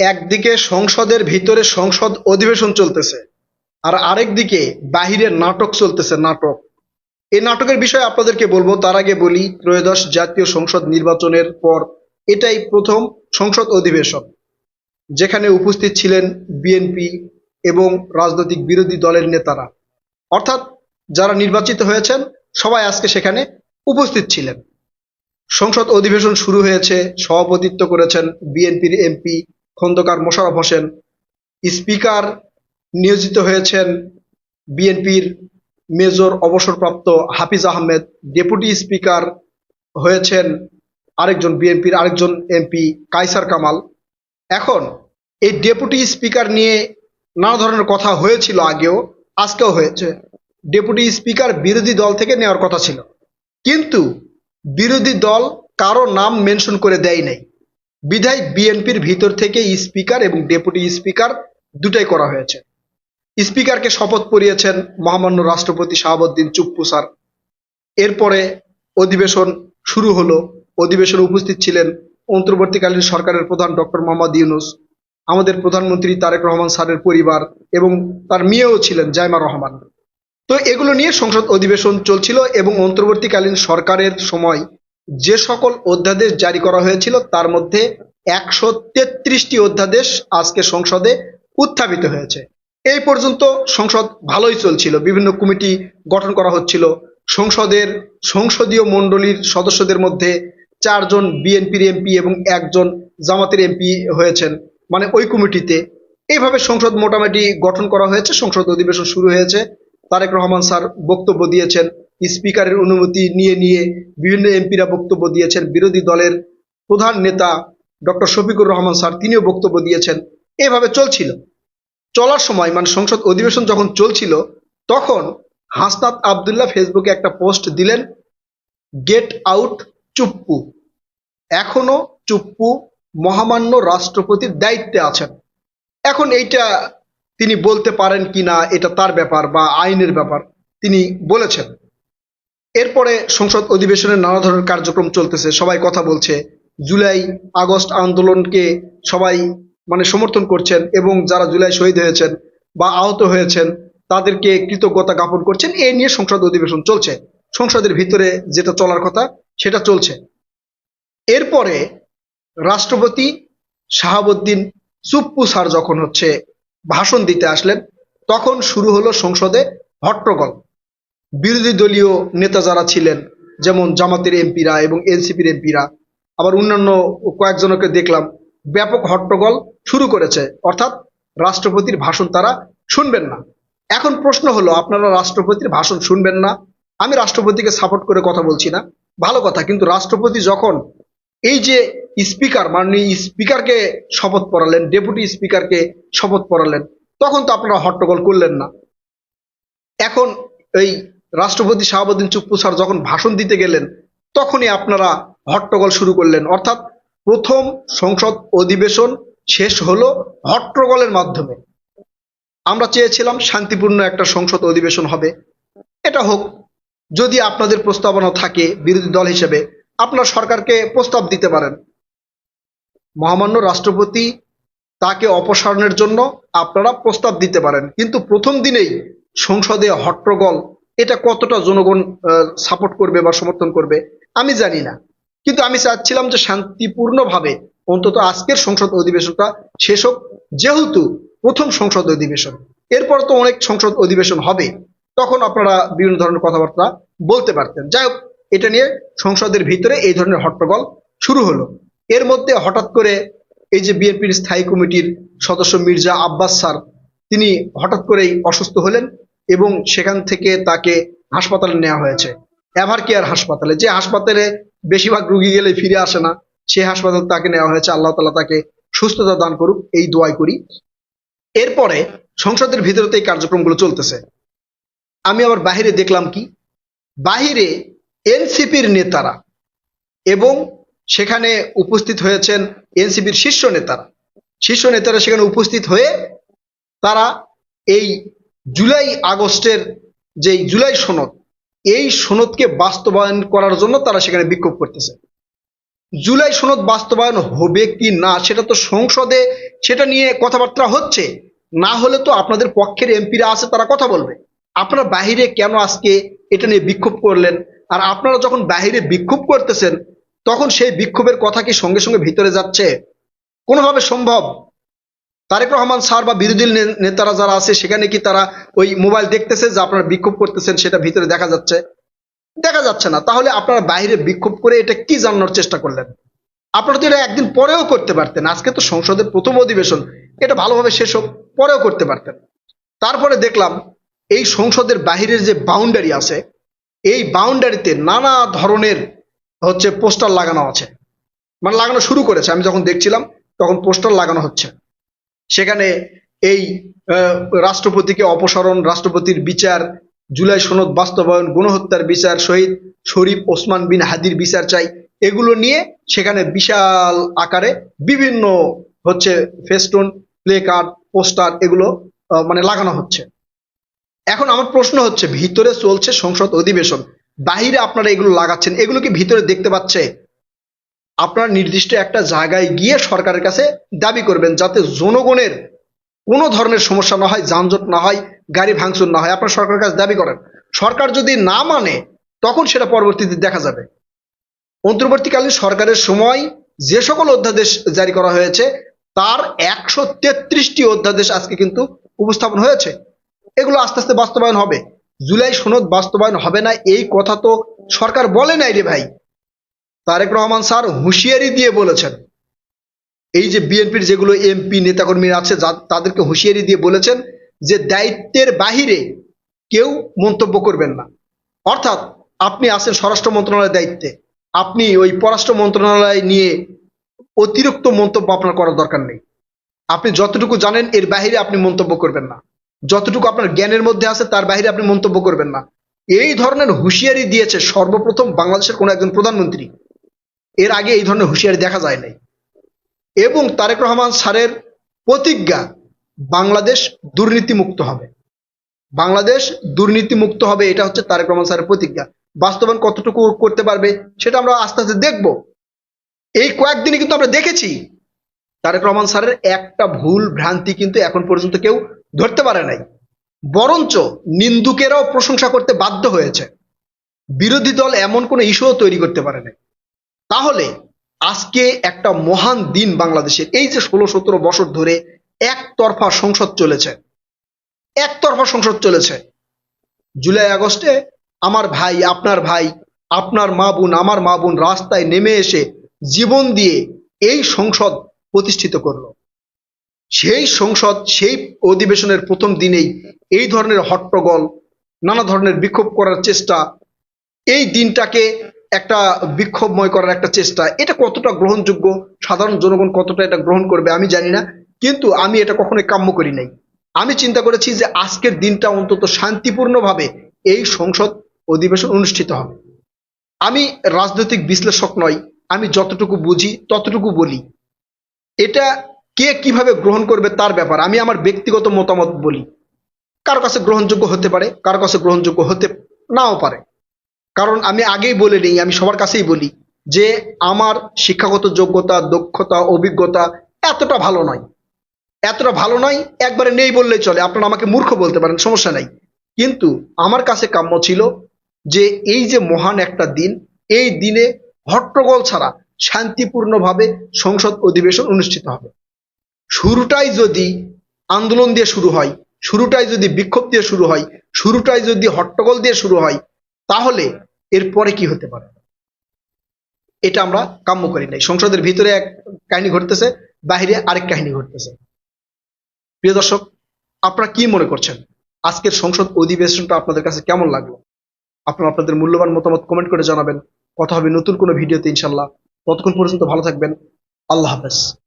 একদিকে সংসদের ভিতরে সংসদ অধিবেশন চলতেছে, আর আরেকদিকে বাহিরে নাটক চলতেছে। নাটক, এই নাটকের বিষয়ে আপনাদেরকে বলবো। তার আগে বলি, ত্রয়োদশ জাতীয় সংসদ নির্বাচনের পর এটাই প্রথম সংসদ অধিবেশন যেখানে উপস্থিত ছিলেন বিএনপি এবং রাজনৈতিক বিরোধী দলের নেতারা, অর্থাৎ যারা নির্বাচিত হয়েছেন সবাই আজকে সেখানে উপস্থিত ছিলেন। সংসদ অধিবেশন শুরু হয়েছে। সভাপতিত্ব করেছেন বিএনপির এমপি খন্দকার মোশাররফ হোসেন। স্পিকার নিয়োজিত হয়েছেন বিএনপির মেজর অবসরপ্রাপ্ত হাফিজ আহমেদ। ডেপুটি স্পিকার হয়েছেন বিএনপির আরেকজন এমপি কায়সার কামাল। এখন এই ডেপুটি স্পিকার নিয়ে নানা ধরনের কথা হয়েছিল, আগেও আজকেও হয়েছে। ডেপুটি স্পিকার বিরোধী দল থেকে নেওয়ার কথা ছিল, কিন্তু বিরোধী দল কারো নাম মেনশন করে দেয় নাই, বিধায় বিএনপির ভিতর থেকে স্পিকার এবং ডেপুটি স্পিকার দুটাই করা হয়েছে। স্পিকারকে শপথ পড়িয়েছেন মহামান্য রাষ্ট্রপতি শাহাবুদ্দিন চুপ্পু স্যার। এরপরে অধিবেশন শুরু হলো। অধিবেশনে উপস্থিত ছিলেন অন্তর্বর্তীকালীন সরকারের প্রধান ডক্টর মোহাম্মদ ইউনূস, আমাদের প্রধানমন্ত্রী তারেক রহমান স্যারের পরিবার এবং তার মেয়েও ছিলেন জাইমা রহমান। তো এগুলো নিয়ে সংসদ অধিবেশন চলছিল এবং অন্তর্বর্তীকালীন সরকারের সময় যে সকল অধ্যাদেশ জারি করা হয়েছিল তার মধ্যে 133টি অধ্যাদেশ আজকে সংসদে উত্থাপিত হয়েছে। এই পর্যন্ত সংসদ ভালোই চলছিল, বিভিন্ন কমিটি গঠন করা হচ্ছিল। সংসদের সংসদীয় মণ্ডলীর সদস্যদের মধ্যে 4 জন বিএনপির এমপি এবং 1 জন জামাতের এমপি হয়েছেন, মানে ওই কমিটিতে। এইভাবে সংসদ মোটামুটি গঠন করা হয়েছে। সংসদ অধিবেশন শুরু হয়েছে। তারেক রহমান স্যার বক্তব্য দিয়েছেন, স্পিকারের অনুমতি নিয়ে নিয়ে বিভিন্ন এমপিরা বক্তব্য দিয়েছেন। বিরোধী দলের প্রধান নেতা ডক্টর শফিকুর রহমান স্যার তিনিও বক্তব্য দিয়েছেন। এভাবে চলছিল। চলার সময় মানে সংসদ অধিবেশন যখন চলছিল তখন হাসনাত আবদুল্লাহ ফেসবুকে একটা পোস্ট দিলেন, গেট আউট চুপ্পু। এখনো চুপ্পু মহামান্য রাষ্ট্রপতির দায়িত্বে আছেন। এখন এইটা তিনি বলতে পারেন কিনা এটা তার ব্যাপার বা আইনের ব্যাপার, তিনি বলেছেন। এরপরে সংসদ অধিবেশনের নানা ধরনের কার্যক্রম চলতেছে, সবাই কথা বলছে। জুলাই আগস্ট আন্দোলনকে সবাই সমর্থন করছেন এবং যারা জুলাই শহীদ হয়েছেন বা আহত হয়েছেন তাদেরকে কৃতজ্ঞতা জ্ঞাপন করছেন। এই নিয়ে সংসদ অধিবেশন চলছে। সংসদের ভিতরে যেটা চলার কথা সেটা চলছে। এরপরে রাষ্ট্রপতি শাহাবুদ্দিন চুপ্পু স্যার যখন ভাষণ দিতে আসলেন তখন শুরু হলো সংসদে হট্টগোল। বিরোধী দলীয় নেতা যারা ছিলেন, যেমন জামাতের এমপিরা এবং এনসিপির এমপিরা, আবার অন্যান্য কয়েকজনকে দেখলাম, ব্যাপক হট্টগোল শুরু করেছে, অর্থাৎ রাষ্ট্রপতির ভাষণ তারা শুনবেন না। এখন প্রশ্ন হলো, আপনারা রাষ্ট্রপতির ভাষণ শুনবেন না, আমি রাষ্ট্রপতিকে সাপোর্ট করে কথা বলছি না, ভালো কথা, কিন্তু রাষ্ট্রপতি যখন এই যে স্পিকার মাননীয় স্পিকারকে শপথ পড়ালেন, ডেপুটি স্পিকারকে শপথ পড়ালেন, তখন তো আপনারা হট্টগোল করলেন না। এখন এই রাষ্ট্রপতি শাহাবুদ্দিন চুপ্পু স্যার যখন ভাষণ দিতে গেলেন তখনই আপনারা হট্টগোল শুরু করলেন। অর্থাৎ প্রথম সংসদ অধিবেশন শেষ হলো হট্টগোলের মাধ্যমে। আমরা চেয়েছিলাম শান্তিপূর্ণ একটা সংসদ অধিবেশন হবে, এটা হোক। যদি আপনাদের প্রস্তাবনা থাকে বিরোধী দল হিসেবে, আপনারা সরকারকে প্রস্তাব দিতে পারেন, মহামান্য রাষ্ট্রপতি তাকে অপসারণের জন্য আপনারা প্রস্তাব দিতে পারেন। কিন্তু প্রথম দিনেই সংসদে হট্টগোল, এটা কতটা জনগণ সাপোর্ট করবে বা সমর্থন করবে আমি জানি না। কিন্তু আমি চাচ্ছিলাম যে শান্তিপূর্ণভাবে অন্তত আজকের সংসদ অধিবেশনটা শেষ হোক, যেহেতু প্রথম সংসদ অধিবেশন। এরপর তো অনেক সংসদ অধিবেশন হবে, তখন আপনারা বিভিন্ন ধরনের কথাবার্তা বলতে পারতেন। যাই হোক, এটা নিয়ে সংসদের ভিতরে এই ধরনের হট্টগোল শুরু হলো। এর মধ্যে হঠাৎ করে এই যে বিএনপির স্থায়ী কমিটির সদস্য মির্জা আব্বাস স্যার, তিনি হঠাৎ করেই অসুস্থ হলেন এবং সেখান থেকে তাকে হাসপাতালে নেওয়া হয়েছে, এভার কেয়ার হাসপাতালে, যে হাসপাতালে বেশিরভাগ রুগী গেলে ফিরে আসে না, সেই হাসপাতালে তাকে নেওয়া হয়েছে। আল্লাহ তাআলা তাকে সুস্থতা দান করুক, এই দোয়াই করি। এরপরে সংসদের ভিতরে এই কার্যক্রমগুলো চলতেছে। আমি আবার বাহিরে দেখলাম কি, বাহিরে এনসিপির নেতারা এবং সেখানে উপস্থিত হয়েছেন এনসিপির শীর্ষ নেতারা সেখানে উপস্থিত হয়ে তারা এই জুলাই আগস্টের যে জুলাই সনদ, এই সনদকে বাস্তবায়ন করার জন্য তারা সেখানে বিক্ষোভ করতেছে। জুলাই সনদ বাস্তবায়ন হবে কি না সেটা তো সংসদে সেটা নিয়ে কথাবার্তা হচ্ছে। না হলে তো আপনাদের পক্ষের এমপিরা আছে, তারা কথা বলবে। আপনারা বাহিরে কেন আজকে এটা নিয়ে বিক্ষোভ করলেন? আর আপনারা যখন বাহিরে বিক্ষোভ করতেছেন, তখন সেই বিক্ষোভের কথা কি সঙ্গে সঙ্গে ভিতরে যাচ্ছে? কোনোভাবে সম্ভব? তারেক রহমান স্যার বা বিরোধী নেতারা যারা আছে সেখানে কি তারা ওই মোবাইল দেখতেছে যে আপনারা বিক্ষোভ করতেছেন সেটা ভিতরে দেখা যাচ্ছে? দেখা যাচ্ছে না। তাহলে আপনারা বাইরে বিক্ষোভ করে এটা কি জানানোর চেষ্টা করলেন? আপনারা তো এটা একদিন পরেও করতে পারতেন। আজকে তো সংসদের প্রথম অধিবেশন, এটা ভালোভাবে শেষ হোক, পরেও করতে পারতেন। তারপরে দেখলাম এই সংসদের বাহিরের যে বাউন্ডারি আছে, এই বাউন্ডারিতে নানা ধরনের পোস্টার লাগানো আছে, মানে লাগানো শুরু করেছে। আমি যখন দেখছিলাম তখন পোস্টার লাগানো হচ্ছে। সেখানে এই রাষ্ট্রপতিকে অপসারণ, রাষ্ট্রপতির বিচার, জুলাই সনদ বাস্তবায়ন, গণহত্যার বিচার, শহীদ শরীফ ওসমান বিন হাদির বিচার চাই, এগুলো নিয়ে সেখানে বিশাল আকারে বিভিন্ন ফেস্টুন, প্লে কার্ড, পোস্টার এগুলো মানে লাগানো হচ্ছে। এখন আমার প্রশ্ন হচ্ছে, ভিতরে চলছে সংসদ অধিবেশন, বাহিরে আপনারা এগুলো লাগাচ্ছেন, এগুলো কি ভিতরে দেখতে পাচ্ছে? আপনারা নির্দিষ্ট একটা জায়গায় গিয়ে সরকারের কাছে দাবি করবেন যাতে জনগণের কোনো ধরনের সমস্যা না হয়, যানজট না হয়, গাড়ি ভাঙচুর না হয়। আপনারা সরকারের কাছে দাবি করেন। সরকার যদি না মানে তখন সেটা পরবর্তীতে দেখা যাবে। অন্তর্বর্তীকালীন সরকারের সময় যে সকল অধ্যাদেশ জারি করা হয়েছে তার 133টি অধ্যাদেশ আজকে কিন্তু উপস্থাপন হয়েছে। এগুলো আস্তে আস্তে বাস্তবায়ন হবে। জুলাই সনদ বাস্তবায়ন হবে না এই কথা তো সরকার বলে নাই রে ভাই। তারেক রহমান স্যার হুঁশিয়ারি দিয়ে বলেছেন, এই যে বিএনপির যেগুলো এমপি নেতাকর্মীরা আছে তাদেরকে হুঁশিয়ারি দিয়ে বলেছেন যে দায়িত্বের বাহিরে কেউ মন্তব্য করবেন না। অর্থাৎ আপনি আছেন স্বরাষ্ট্র মন্ত্রণালয়ের দায়িত্বে, আপনি ওই পররাষ্ট্র মন্ত্রণালয় নিয়ে অতিরিক্ত মন্তব্য আপনার করার দরকার নেই। আপনি যতটুকু জানেন এর বাহিরে আপনি মন্তব্য করবেন না, যতটুকু আপনার জ্ঞানের মধ্যে আছে তার বাহিরে আপনি মন্তব্য করবেন না। এই ধরনের হুঁশিয়ারি দিয়েছে সর্বপ্রথম বাংলাদেশের কোনো একজন প্রধানমন্ত্রী। এর আগে এই ধরনের হুঁশিয়ারি দেখা যায় নাই। এবং তারেক রহমান স্যারের প্রতিজ্ঞা, বাংলাদেশ দুর্নীতিমুক্ত হবে, বাংলাদেশ দুর্নীতিমুক্ত হবে, এটা হচ্ছে তারেক রহমান স্যারের প্রতিজ্ঞা। বাস্তবায়ন কতটুকু করতে পারবে সেটা আমরা আস্তে আস্তে দেখব। এই কয়েকদিনে কিন্তু আমরা দেখেছি তারেক রহমান স্যারের একটা ভুল ভ্রান্তি কিন্তু এখন পর্যন্ত কেউ ধরতে পারে নাই, বরঞ্চ নিন্দুকেরাও প্রশংসা করতে বাধ্য হয়েছে। বিরোধী দল এমন কোনো ইস্যুও তৈরি করতে পারে নাই। তাহলে আজকে একটা মহান দিন বাংলাদেশের, এই যে 16-17 বছর ধরে একতরফা সংসদ চলেছে, একতরফা সংসদ চলেছে, জুলাই আগস্টে আমার ভাই, আপনার মা বোন, আমার মা বোন রাস্তায় নেমে এসে জীবন দিয়ে এই সংসদ প্রতিষ্ঠিত করলো। সেই সংসদ, সেই অধিবেশনের প্রথম দিনেই এই ধরনের হট্টগোল, নানা ধরনের বিক্ষোভ করার চেষ্টা, এই দিনটাকে একটা বিক্ষোভময় করার একটা চেষ্টা, এটা কতটা গ্রহণযোগ্য, সাধারণ জনগণ কতটা এটা গ্রহণ করবে আমি জানি না, কিন্তু আমি এটা কখনোই কাম্য করি নাই। আমি চিন্তা করেছি যে আজকের দিনটা অন্তত শান্তিপূর্ণভাবে এই সংসদ অধিবেশন অনুষ্ঠিত হবে। আমি রাজনৈতিক বিশ্লেষক নই, আমি যতটুকু বুঝি ততটুকু বলি। এটা কে কিভাবে গ্রহণ করবে তার ব্যাপার, আমি আমার ব্যক্তিগত মতামত বলি। কারো কাছে গ্রহণযোগ্য হতে পারে, কারো কাছে গ্রহণযোগ্য হতে নাও পারে। কারণ আমি আগেই বলে নিই, আমি সবার কাছেই বলি যে আমার শিক্ষাগত যোগ্যতা, দক্ষতা, অভিজ্ঞতা এতটা ভালো নয়, এতটা ভালো নয়, একবারে নেই বললেই চলে। আপনারা আমাকে মূর্খ বলতে পারেন, সমস্যা নাই। কিন্তু আমার কাছে কাম্য ছিল যে এই যে মহান একটা দিন, এই দিনে হট্টগোল ছাড়া শান্তিপূর্ণভাবে সংসদ অধিবেশন অনুষ্ঠিত হবে। শুরুটাই যদি আন্দোলন দিয়ে শুরু হয়, শুরুটাই যদি বিক্ষোভ দিয়ে শুরু হয়, শুরুটাই যদি হট্টগোল দিয়ে শুরু হয়, তাহলে এরপরে কি হতে পারে এটা আমরা কাম্য করি নাই। সংসদের ভিতরে এক কাহিনী ঘটতেছে, বাহিরে আরেক কাহিনী ঘটতেছে। প্রিয় দর্শক, আপনারা কি মনে করছেন আজকের সংসদ অধিবেশনটা আপনাদের কাছে কেমন লাগলো? আপনারা আপনাদের মূল্যবান মতামত কমেন্ট করে জানাবেন। কথা হবে নতুন কোনো ভিডিওতে ইনশাল্লাহ। ততক্ষণ পর্যন্ত ভালো থাকবেন। আল্লাহ হাফেজ।